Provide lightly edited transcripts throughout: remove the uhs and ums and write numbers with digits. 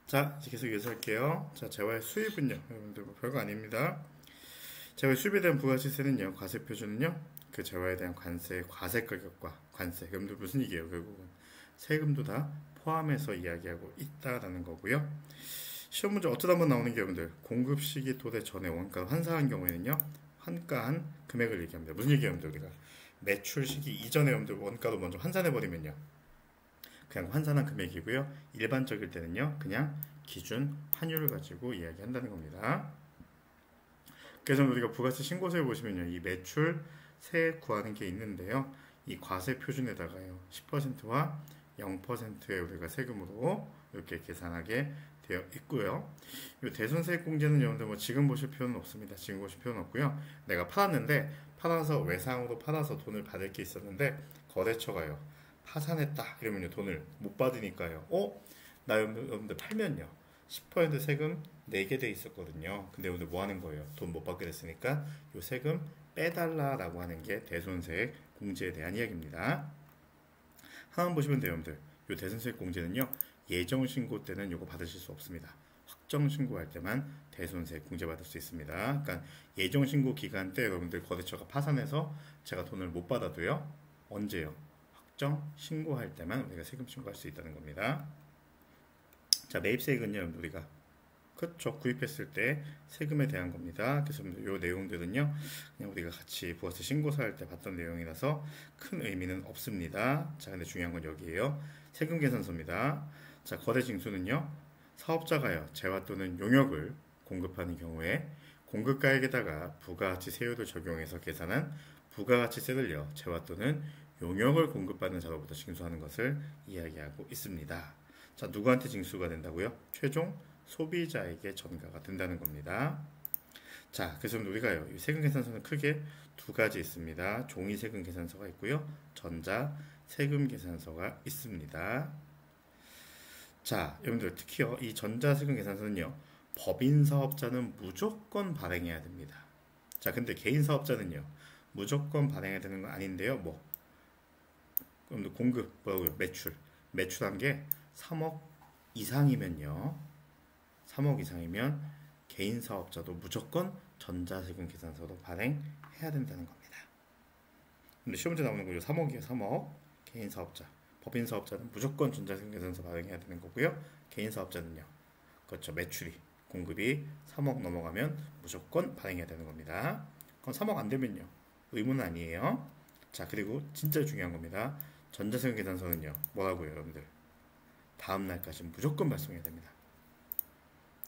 자, 이제 계속 이어서 할게요. 자, 재화의 수입은요. 여러분들 뭐 별거 아닙니다. 재화의 수입에 대한 부가시세는요. 과세표준은요. 그 재화에 대한 관세의 과세 가격과 관세. 여러분들 무슨 얘기예요? 결국은 세금도 다 포함해서 이야기하고 있다라는 거고요. 시험 문제 어쩌다 한번 나오는 게 여러분들 공급 시기 도대 전에 원가 환산한 경우에는요. 환가한 금액을 얘기합니다. 무슨 얘기예요, 여러분들? 우리가 매출 시기 이전에 여러분들 원가도 먼저 환산해버리면요. 그냥 환산한 금액이고요. 일반적일 때는요. 그냥 기준 환율을 가지고 이야기한다는 겁니다. 그래서 우리가 부가세 신고서에 보시면요. 이 매출 세 구하는 게 있는데요. 이 과세 표준에다가요. 10%와 0%의 우리가 세금으로 이렇게 계산하게 되어 있고요. 이 대손세액 공제는 여러분들 뭐 지금 보실 필요는 없습니다. 지금 보실 필요는 없고요. 내가 팔았는데 팔아서 외상으로 팔아서 돈을 받을 게 있었는데 거래처가요. 파산했다 이러면요 돈을 못 받으니까요. 나 여러분들 팔면요 10% 세금 내게 돼 있었거든요. 근데 오늘 뭐 하는 거예요? 돈 못 받게 됐으니까 요 세금 빼달라라고 하는 게 대손세액 공제에 대한 이야기입니다. 하나만 보시면 돼요, 여러분들. 요 대손세액 공제는요 예정 신고 때는 요거 받으실 수 없습니다. 확정 신고할 때만 대손세액 공제 받을 수 있습니다. 그러니까 예정 신고 기간 때 여러분들 거래처가 파산해서 제가 돈을 못 받아도요 언제요? 확정 신고할 때만 우리가 세금 신고할 수 있다는 겁니다. 자, 매입세액은요, 우리가 그렇죠. 구입했을 때 세금에 대한 겁니다. 그래서 이 내용들은요, 그냥 우리가 같이 부가세 신고서 할 때 봤던 내용이라서 큰 의미는 없습니다. 자, 근데 중요한 건 여기에요. 세금 계산서입니다. 자, 거래 징수는요, 사업자가요, 재화 또는 용역을 공급하는 경우에 공급가액에다가 부가가치 세율을 적용해서 계산한 부가가치세를요, 재화 또는 용역을 공급받는 자로부터 징수하는 것을 이야기하고 있습니다. 자, 누구한테 징수가 된다고요? 최종 소비자에게 전가가 된다는 겁니다. 자, 그래서 우리가요, 이 세금 계산서는 크게 두 가지 있습니다. 종이 세금 계산서가 있고요. 전자 세금 계산서가 있습니다. 자, 여러분들 특히요, 이 전자 세금 계산서는요, 법인 사업자는 무조건 발행해야 됩니다. 자, 근데 개인 사업자는요, 무조건 발행해야 되는 건 아닌데요. 공급 뭐라고요? 매출한 게 3억 이상이면요. 3억 이상이면 개인 사업자도 무조건 전자세금 계산서로 발행해야 된다는 겁니다. 근데 시험 문제 나오는 거죠. 3억이에요. 3억. 개인 사업자. 법인 사업자는 무조건 전자세금 계산서 발행해야 되는 거고요. 개인 사업자는요. 그렇죠. 매출이 공급이 3억 넘어가면 무조건 발행해야 되는 겁니다. 그럼 3억 안 되면요. 의무는 아니에요. 자, 그리고 진짜 중요한 겁니다. 전자세금 계산서는요. 뭐라고요, 여러분들? 다음 날까지 무조건 발송해야 됩니다.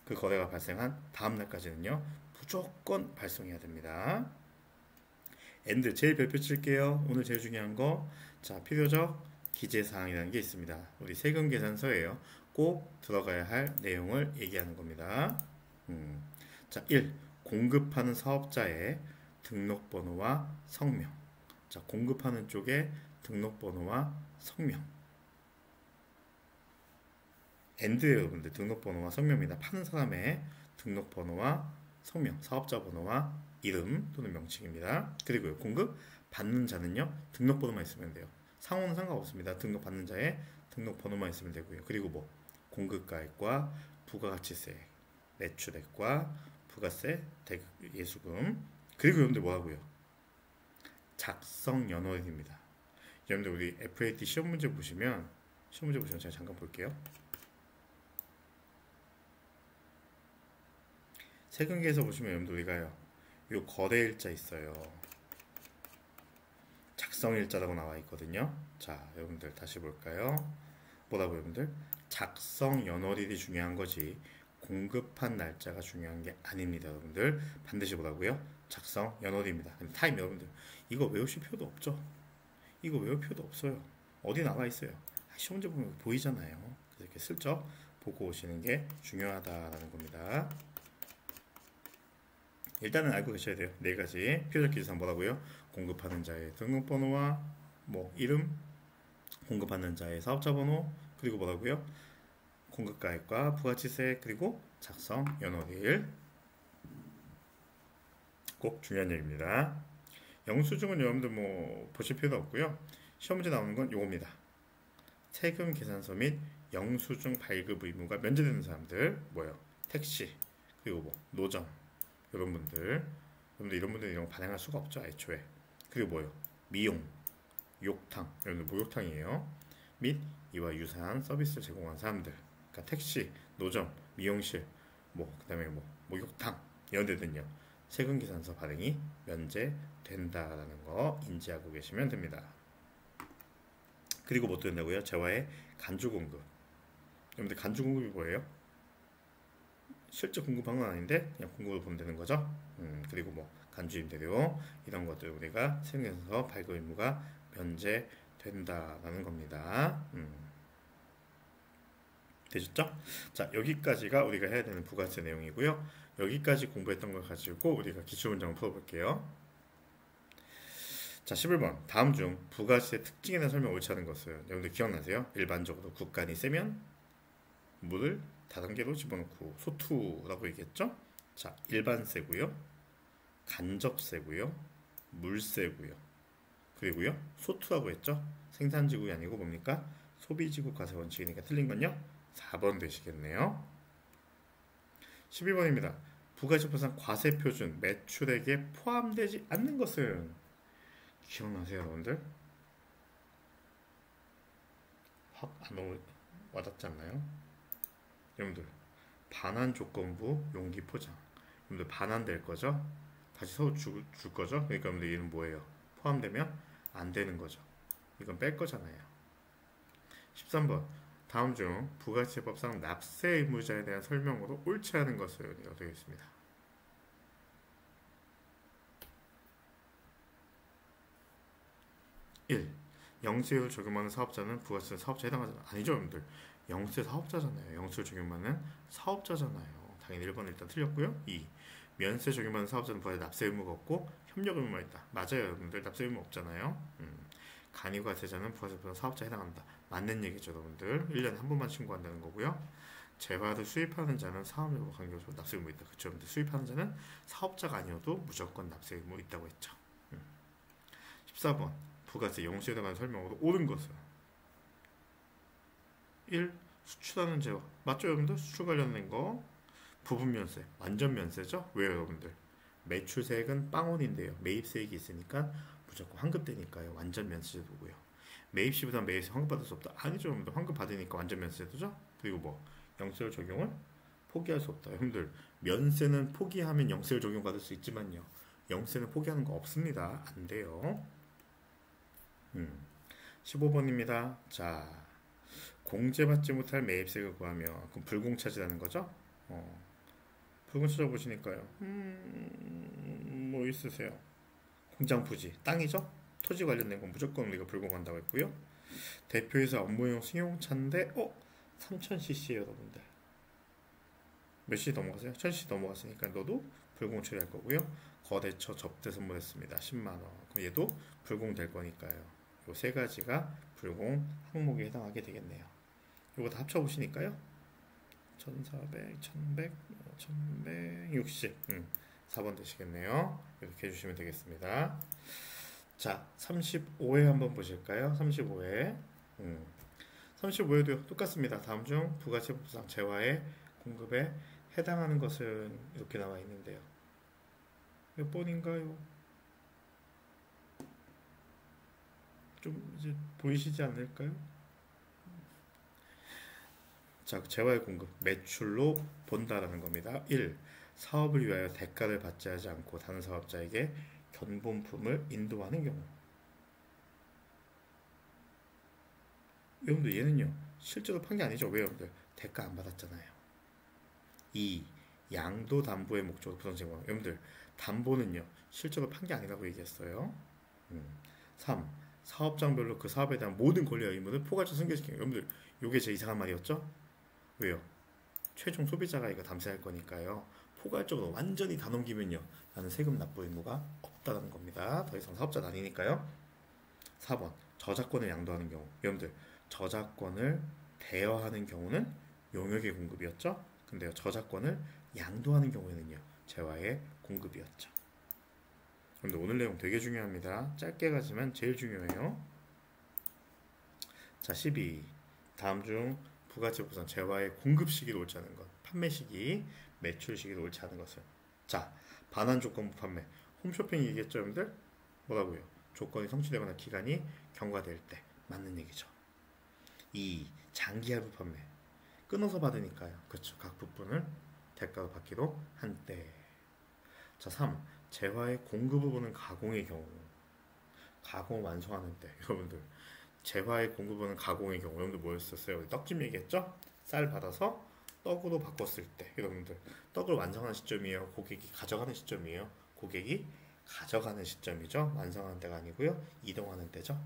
그 거래가 발생한 다음 날까지는요. 무조건 발송해야 됩니다. 엔드 제일 별표 칠게요. 오늘 제일 중요한 거. 자, 필요적 기재사항이라는 게 있습니다. 우리 세금 계산서예요. 꼭 들어가야 할 내용을 얘기하는 겁니다. 자, 1. 공급하는 사업자의 등록번호와 성명. 자, 공급하는 쪽에 등록번호와 성명. 엔드예요, 여러분들. 등록번호와 성명입니다. 파는 사람의 등록번호와 성명, 사업자 번호와 이름 또는 명칭입니다. 그리고요, 공급 받는 자는요, 등록번호만 있으면 돼요. 상호는 상관없습니다. 등록 받는 자의 등록번호만 있으면 되고요. 그리고 공급가액과 부가가치세, 매출액과 부가세, 대금, 예수금. 그리고 여러분들 뭐하고요? 작성 연월입니다. 여러분들 우리 FAT 시험 문제 보시면 제가 잠깐 볼게요. 세금계에서 보시면 여러분들 우리가요, 요 거래일자 있어요. 작성일자라고 나와 있거든요. 자, 여러분들 다시 볼까요? 뭐라고 여러분들? 작성 연월일이 중요한 거지 공급한 날짜가 중요한 게 아닙니다. 여러분들 반드시 뭐라고요? 작성 연월입니다. 타임 여러분들 이거 외우실 필요도 없죠. 이거 외울 필요도 없어요. 어디 나와 있어요. 시험 문제 보면 보이잖아요. 그래서 이렇게 슬쩍 보고 오시는 게 중요하다라는 겁니다. 일단은 알고 계셔야 돼요. 네 가지 필요적 기재사항 뭐라고요? 공급하는 자의 등록번호와 이름, 공급하는 자의 사업자 번호, 그리고 뭐라고요? 공급가액과 부가치세, 그리고 작성 연월일. 꼭 중요한 얘기입니다. 영수증은 여러분들 보실 필요도 없고요. 시험 문제 나오는 건 요겁니다. 세금 계산서 및 영수증 발급 의무가 면제되는 사람들 뭐예요? 택시 그리고 뭐 노점 이런 분들 여러분들 이런 분들은 이런 거 발행할 수가 없죠 애초에. 그리고 뭐예요? 미용, 욕탕 여러분들 목욕탕이에요. 및 이와 유사한 서비스를 제공한 사람들 그러니까 택시, 노점, 미용실 뭐 그다음에 뭐 목욕탕 이런 데는요 세금계산서 발행이 면제된다라는 거 인지하고 계시면 됩니다. 그리고 뭐 또 된다고요? 재화의 간주공급. 여러분들 간주공급이 뭐예요? 실제 공급한 건 아닌데 그냥 공급을 보면 되는 거죠. 그리고 뭐 간주임대료 이런 것들 우리가 세금계산서 발급 의무가 면제된다라는 겁니다. 되셨죠? 자 여기까지가 우리가 해야 되는 부가세 내용이고요. 여기까지 공부했던 걸 가지고 우리가 기출문장을 풀어볼게요. 자 11번 다음 중 부가세 특징에 대한 설명 옳지 않은 것은 여러분들 기억나세요? 일반적으로 국간이 세면 물을 다단계로 집어넣고 소투라고 얘기했죠? 자 일반세고요 간접세고요 물세고요 그리고요 소투라고 했죠? 생산지국이 아니고 뭡니까? 소비지국 과세 원칙이니까 틀린 건요 4번 되시겠네요. 12번입니다. 부가세법상 과세표준 매출액에 포함되지 않는 것은 기억나세요 여러분들? 확 안 와닿지 않나요? 여러분들 반환 조건부 용기 포장 여러분들 반환될 거죠? 다시 서로 줄 거죠? 그러니까 여러분들 얘는 뭐예요? 포함되면 안 되는 거죠. 이건 뺄 거잖아요. 13번 다음 중 부가세법상 납세 의무자에 대한 설명으로 옳지 않은 것은 이거 되겠습니다. 1. 영세율 적용하는 사업자는 부가세 사업자에 해당하잖아요. 아니죠 여러분들. 영세 사업자잖아요. 영세율 적용하는 사업자잖아요. 당연히 1번은 일단 틀렸고요. 2. 면세 적용하는 사업자는 부가세 납세 의무가 없고 협력 의무만 있다. 맞아요 여러분들. 납세 의무 없잖아요. 간이과세자는 부가세법상 사업자에 해당한다. 맞는 얘기죠 여러분들. 1년에 한 번만 신고한다는 거고요. 재화를 수입하는 자는 사업여부 관계없이 납세 의무 있다. 그쵸 여러분들. 수입하는 자는 사업자가 아니어도 무조건 납세 의무 있다고 했죠. 14번 부가세 영수에 대한 설명으로 옳은 것은 1. 수출하는 재화 맞죠 여러분들? 수출 관련된 거 부분 면세 완전 면세죠? 왜요 여러분들? 매출세액은 빵원인데요 매입세액이 있으니까 무조건 환급되니까요 완전 면세제도고요. 매입시보다 매입세 환급받을 수 없다 아니죠 여러분들. 환급 받으니까 완전 면세제도죠. 그리고 뭐 영세율 적용을 포기할 수 없다 여러분들. 면세는 포기하면 영세율 적용받을 수 있지만요 영세는 포기하는 거 없습니다. 안 돼요. 15번입니다. 자, 공제받지 못할 매입세액을 구하면 그럼 불공차지라는 거죠? 불공차지 보시니까요. 뭐 있으세요? 공장 부지, 땅이죠? 토지 관련된 건 무조건 우리가 불공한다고 했고요. 대표이사 업무용 승용차인데 3000cc예요 여러분들. 몇 cc 넘어가세요? 1000cc 넘어갔으니까 너도 불공 처리할 거고요. 거대처 접대 선물했습니다. 10만원. 그럼 얘도 불공될 거니까요. 요 세 가지가 불공 항목에 해당하게 되겠네요. 요거 다 합쳐보시니까요. 1400, 1100, 1160 4번 되시겠네요. 이렇게 해주시면 되겠습니다. 자, 35회 한번 보실까요? 35회 35회도 똑같습니다. 다음 중 부가세법상 재화의 공급에 해당하는 것은 이렇게 나와 있는데요. 몇 번인가요? 좀 이제 보이시지 않을까요? 자, 재화의 공급 매출로 본다라는 겁니다. 1. 사업을 위하여 대가를 받지 하지 않고 다른 사업자에게 견본품을 인도하는 경우. 여러분들 얘는요 실제로 판 게 아니죠. 왜 여러분들? 대가 안 받았잖아요. 2. 양도 담보의 목적으로 부동 제공. 여러분들 담보는요 실제로 판 게 아니라고 얘기했어요. 3. 사업장별로 그 사업에 대한 모든 권리와 의무를 포괄적으로 승계시키는. 여러분들 요게 제 이상한 말이었죠? 왜요? 최종 소비자가 이거 담세할 거니까요. 포괄적으로 완전히 다 넘기면요 나는 세금 납부 의무가 없다는 겁니다. 더 이상 사업자는 아니니까요. 4번 저작권을 양도하는 경우. 여러분들 저작권을 대여하는 경우는 용역의 공급이었죠. 근데요 저작권을 양도하는 경우에는요 재화의 공급이었죠. 근데 오늘 내용 되게 중요합니다. 짧게 가지만 제일 중요해요. 자 12. 다음 중 부가치부산 재화의 공급 시기를 옳지 않은 것, 판매 시기, 매출 시기를 옳지 않은 것을. 자, 반환 조건부 판매. 홈쇼핑 얘기했죠, 여러분들? 뭐라고요? 조건이 성취되거나 기간이 경과될 때 맞는 얘기죠. 2. 장기 할부 판매. 끊어서 받으니까요. 그렇죠. 각 부분을 대가로 받기로 한때. 자, 3. 재화의 공급 부분은 가공의 경우. 가공 완성하는 때. 여러분들 재화의 공급 부분은 가공의 경우. 여러분들 뭐였었어요? 우리 떡집 얘기했죠? 쌀 받아서 떡으로 바꿨을 때. 여러분들 떡을 완성하는 시점이에요? 고객이 가져가는 시점이에요? 고객이 가져가는 시점이죠. 완성하는 때가 아니고요. 이동하는 때죠.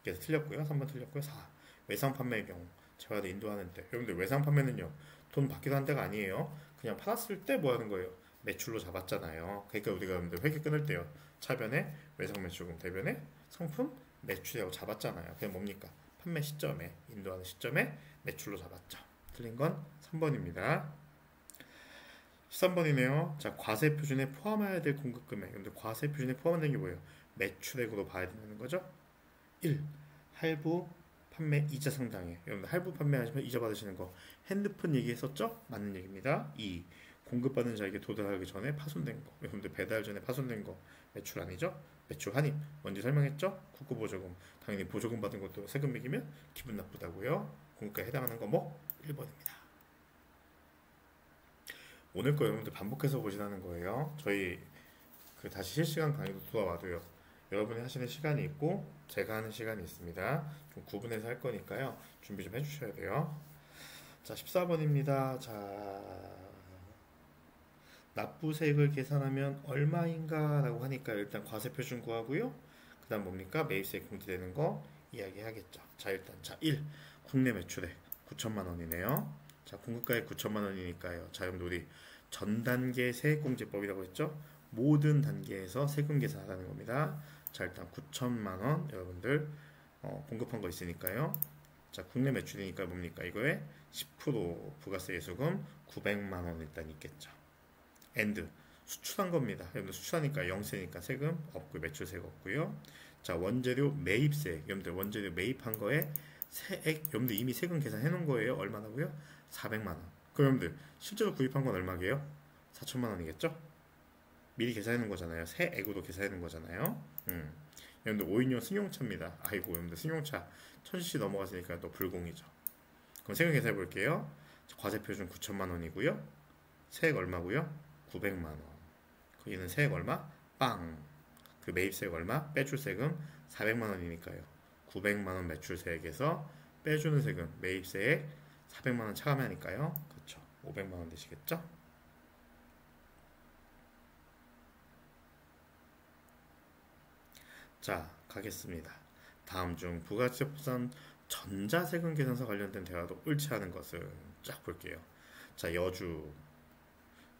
그래서 틀렸고요. 3번 틀렸고요. 4. 외상 판매의 경우. 재화를 인도하는 때. 여러분들 외상 판매는요. 돈 받기도 한 때가 아니에요. 그냥 팔았을 때 뭐 하는 거예요? 매출로 잡았잖아요. 그러니까 우리가 여러분들 회계 끊을 때요. 차변에 외상 매출금, 대변에 상품 매출이라고 잡았잖아요. 그게 뭡니까? 판매 시점에, 인도하는 시점에 매출로 잡았죠. 틀린 건 3번입니다. 13번이네요. 자, 과세 표준에 포함해야 될 공급 금액. 근데 과세 표준에 포함된 게 뭐예요? 매출액으로 봐야 되는 거죠. 1. 할부 판매 이자 상당액. 여러분들 할부 판매하시면 이자 받으시는 거 핸드폰 얘기했었죠? 맞는 얘기입니다. 2. 공급받는 자에게 도달하기 전에 파손된 거. 여러분들 배달 전에 파손된 거 매출 아니죠? 매출 환입. 먼저 설명했죠? 국고보조금. 당연히 보조금 받은 것도 세금 매기면 기분 나쁘다고요. 공급가에 해당하는 거 뭐? 1번입니다. 오늘 거 여러분들 반복해서 보시라는 거예요. 저희 다시 실시간 강의도 돌아와도요. 여러분이 하시는 시간이 있고 제가 하는 시간이 있습니다. 좀 구분해서 할 거니까요. 준비 좀 해주셔야 돼요. 자, 14번입니다. 자, 납부세액을 계산하면 얼마인가 라고 하니까 일단 과세표준 구하고요. 그 다음 뭡니까? 매입세액 공제되는 거 이야기하겠죠. 자, 일단 1. 국내 매출액 9천만 원이네요. 자, 공급가액 9천만 원이니까요. 자, 여러분들 우리 전 단계 세액공제법이라고 했죠. 모든 단계에서 세금 계산하라는 겁니다. 자, 일단 9천만 원 여러분들 공급한 거 있으니까요. 자, 국내 매출이니까 뭡니까? 이거에 10% 부가세 예수금 900만 원 일단 있겠죠. 엔드 수출한 겁니다. 여러분들 수출하니까 영세니까 세금 없고 매출세가 없고요. 자, 원재료 매입세. 여러분들 원재료 매입한 거에 세액 여러분들 이미 세금 계산해 놓은 거예요. 얼마나고요? 400만 원. 그럼 여러분들 실제로 구입한 건 얼마게요? 4천만 원이겠죠? 미리 계산해 놓은 거잖아요. 세액으로 계산해 놓은 거잖아요. 여러분들 5인용 승용차입니다. 아이고 여러분들 승용차 1000cc 넘어갔으니까 또 불공이죠. 그럼 세금 계산해 볼게요. 과세표준 9천만 원이고요. 세액 얼마고요? 900만 원. 얘는 세액 얼마? 빵. 그 매입세액 얼마? 빼줄 세금 400만 원이니까요. 900만 원 매출세액에서 빼주는 세금 매입세액 400만 원 차감하니까요. 그렇죠. 500만 원 되시겠죠? 자, 가겠습니다. 다음 중 부가세법상 전자세금 계산서 관련된 대화도 옳지 않은 것을 쫙 볼게요. 자, 여주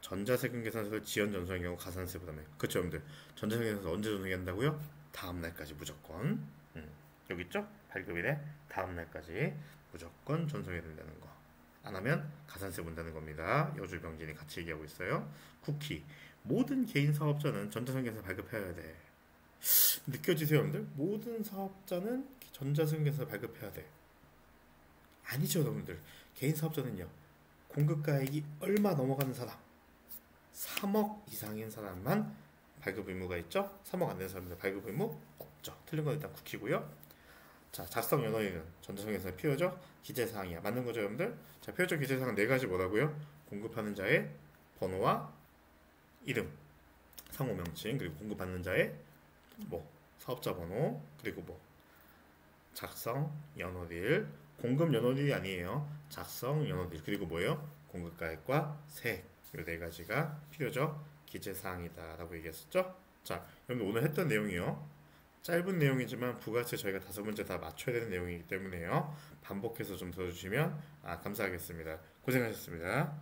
전자세금 계산서를 지연 전송의 경우 가산세 부담해. 그렇죠, 여러분들. 전자세금 계산서 언제 전송해야 한다고요? 다음 날까지 무조건. 여기 있죠? 발급일에 다음 날까지 무조건 전송해야 된다는 거. 안 하면 가산세 문다는 겁니다. 여주 병진이 같이 얘기하고 있어요. 쿠키. 모든 개인 사업자는 전자세금 계산서 발급해야 돼. 느껴지세요, 여러분들? 모든 사업자는 전자세금 계산서 발급해야 돼. 아니죠, 여러분들. 개인 사업자는요. 공급가액이 얼마 넘어가는 사람 3억 이상인 사람만 발급 의무가 있죠. 3억 안 되는 사람들 발급 의무 없죠. 틀린 건 일단 국히고요. 자, 작성 연원인은 전자세금에서 필요적 기재사항이야. 맞는 거죠, 여러분들? 자, 필요적 기재사항 4가지 뭐라고요? 공급하는 자의 번호와 이름, 상호 명칭, 그리고 공급받는 자의 사업자 번호, 그리고 작성 연원일, 공급 연원일이 아니에요. 작성 연원일, 그리고 뭐예요? 공급가액과 세액. 이 4가지가 필요적 기재사항이다라고 얘기했었죠. 자, 여러분 오늘 했던 내용이요. 짧은 내용이지만 부가세 저희가 5문제 다 맞춰야 되는 내용이기 때문에요. 반복해서 좀 들어주시면 감사하겠습니다. 고생하셨습니다.